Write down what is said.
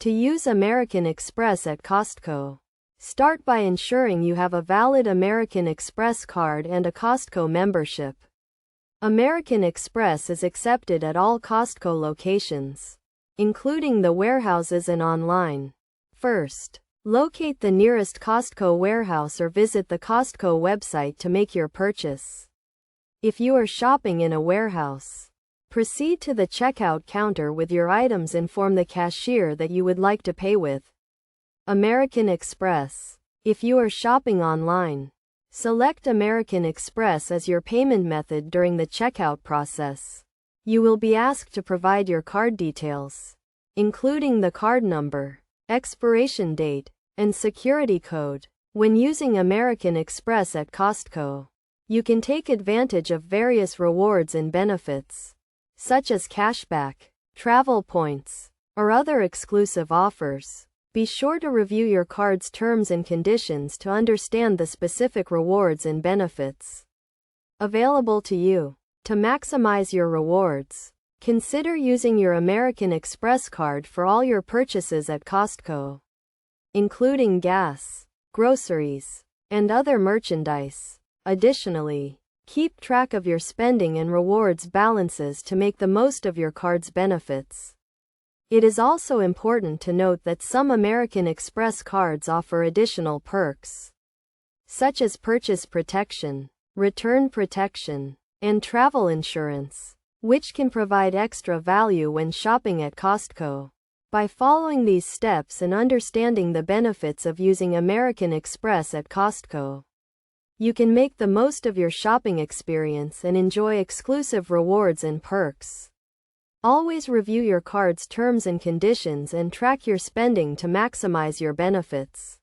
To use American Express at Costco, start by ensuring you have a valid American Express card and a Costco membership. American Express is accepted at all Costco locations, including the warehouses and online. First, locate the nearest Costco warehouse or visit the Costco website to make your purchase. If you are shopping in a warehouse, proceed to the checkout counter with your items and inform the cashier that you would like to pay with American Express. If you are shopping online, select American Express as your payment method during the checkout process. You will be asked to provide your card details, including the card number, expiration date, and security code. When using American Express at Costco, you can take advantage of various rewards and benefits, such as cashback, travel points, or other exclusive offers. Be sure to review your card's terms and conditions to understand the specific rewards and benefits available to you. To maximize your rewards, consider using your American Express card for all your purchases at Costco, including gas, groceries, and other merchandise. Additionally, keep track of your spending and rewards balances to make the most of your card's benefits. It is also important to note that some American Express cards offer additional perks, such as purchase protection, return protection, and travel insurance, which can provide extra value when shopping at Costco. By following these steps and understanding the benefits of using American Express at Costco, you can make the most of your shopping experience and enjoy exclusive rewards and perks. Always review your card's terms and conditions and track your spending to maximize your benefits.